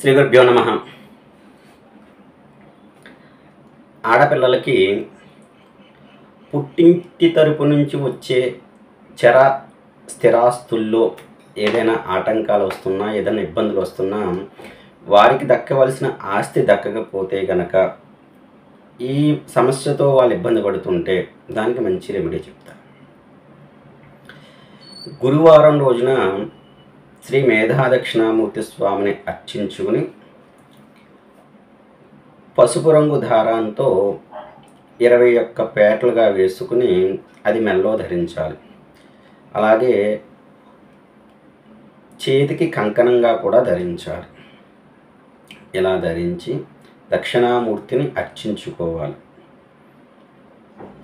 శ్రీ గురుభ్యో నమః. ఆడపిల్లలకి పుట్టింటి తరపు నుంచి వచ్చే చర స్థిరాస్తుల్లో ఏదైనా ఆటంకాలు వస్తున్నా, ఏదైనా ఇబ్బందులు వస్తున్నా, వారికి దక్కవలసిన ఆస్తి దక్కకపోతే గనక ఈ సమస్యతో వాళ్ళు ఇబ్బంది పడుతుంటే దానికి మంచి రెమెడీ చెప్తారు. గురువారం రోజున శ్రీ మేధాదక్షిణామూర్తి స్వామిని అర్చించుకుని పసుపు రంగు దారంతో 21 పేటలుగా వేసుకుని అది మెల్లో ధరించాలి. అలాగే చేతికి కంకణంగా కూడా ధరించాలి. ఇలా ధరించి దక్షిణామూర్తిని అర్చించుకోవాలి.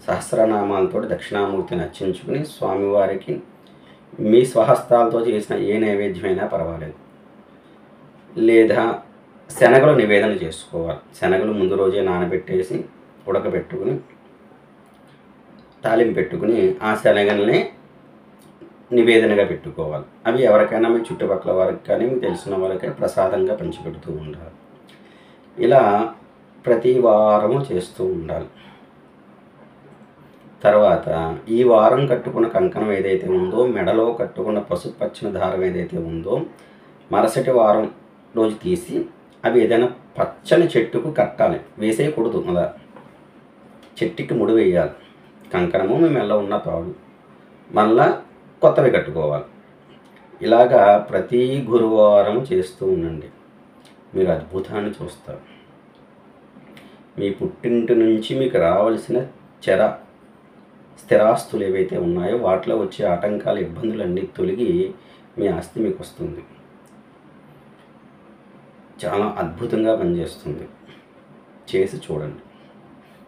సహస్రనామాలతో దక్షిణామూర్తిని అర్చించుకుని స్వామివారికి మీ స్వహస్తాలతో చేసిన ఏ నైవేద్యమైనా పర్వాలేదు, లేదా శనగలు నివేదన చేసుకోవాలి. శనగలు ముందు రోజే నానబెట్టేసి ఉడకబెట్టుకుని తాలింపు పెట్టుకుని ఆ శనగల్ని నివేదనగా పెట్టుకోవాలి. అవి ఎవరికైనా మీ చుట్టుపక్కల వారికి కానీ మీకు తెలిసిన వాళ్ళకి ప్రసాదంగా పంచిపెడుతూ ఉండాలి. ఇలా ప్రతి వారము చేస్తూ ఉండాలి. తర్వాత ఈ వారం కట్టుకున్న కంకణం ఏదైతే ఉందో, మెడలో కట్టుకున్న పసుపు పచ్చని దారం ఏదైతే ఉందో, మరుసటి వారం రోజు తీసి అవి ఏదైనా పచ్చని చెట్టుకు కట్టాలి. వేసేయకూడదు, అలా చెట్టుకి ముడి వేయాలి. కంకణము మీ మెల్ల ఉన్న తాడు, మళ్ళా కొత్తవి కట్టుకోవాలి. ఇలాగా ప్రతి గురువారం చేస్తూ ఉండండి. మీరు అద్భుతాన్ని చూస్తారు. మీ పుట్టింటి నుంచి మీకు రావాల్సిన చర స్థిరాస్తులు ఏవైతే ఉన్నాయో వాటిలో వచ్చే ఆటంకాలు, ఇబ్బందులన్నీ తొలగి మీ ఆస్తి మీకు వస్తుంది. చాలా అద్భుతంగా పనిచేస్తుంది. చేసి చూడండి.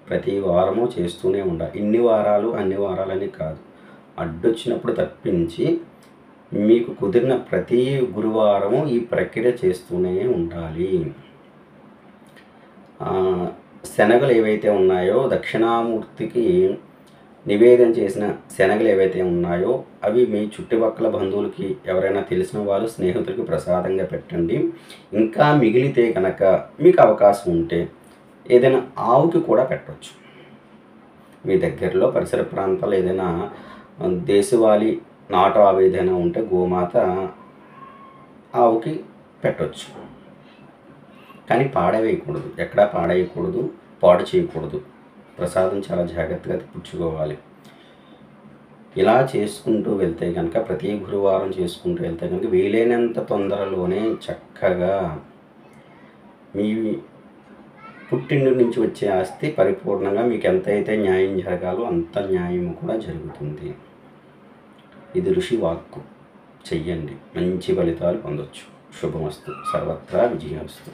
ప్రతి వారము చేస్తూనే ఉండాలి. ఇన్ని వారాలు అన్ని వారాలని కాదు, అడ్డొచ్చినప్పుడు తప్పించి మీకు కుదిరిన ప్రతి గురువారము ఈ ప్రక్రియ చేస్తూనే ఉండాలి. శనగలు ఏవైతే ఉన్నాయో, దక్షిణామూర్తికి నివేదన చేసిన శనగలు ఏవైతే ఉన్నాయో అవి మీ చుట్టుపక్కల బంధువులకి, ఎవరైనా తెలిసిన వాళ్ళు, స్నేహితులకి ప్రసాదంగా పెట్టండి. ఇంకా మిగిలితే కనుక మీకు అవకాశం ఉంటే ఏదైనా ఆవుకి కూడా పెట్టవచ్చు. మీ దగ్గరలో పరిసర ప్రాంతాల్లో ఏదైనా దేశవాళీ నాటు ఆవు ఏదైనా ఉంటే గోమాత ఆవుకి పెట్టవచ్చు. కానీ పాడవేయకూడదు, ఎక్కడా పాడేయకూడదు, పాడు చేయకూడదు. ప్రసాదం చాలా జాగ్రత్తగా పుచ్చుకోవాలి. ఇలా చేసుకుంటూ వెళ్తే కనుక, ప్రతి గురువారం చేసుకుంటూ వెళ్తే కనుక వీలైనంత తొందరలోనే చక్కగా మీ పుట్టింటి నుంచి వచ్చే ఆస్తి పరిపూర్ణంగా మీకు ఎంతైతే న్యాయం జరగాలో అంత న్యాయం కూడా జరుగుతుంది. ఇది ఋషి వాక్కు. చెయ్యండి, మంచి ఫలితాలు పొందొచ్చు. శుభమస్తు. సర్వత్రా విజయమస్తు.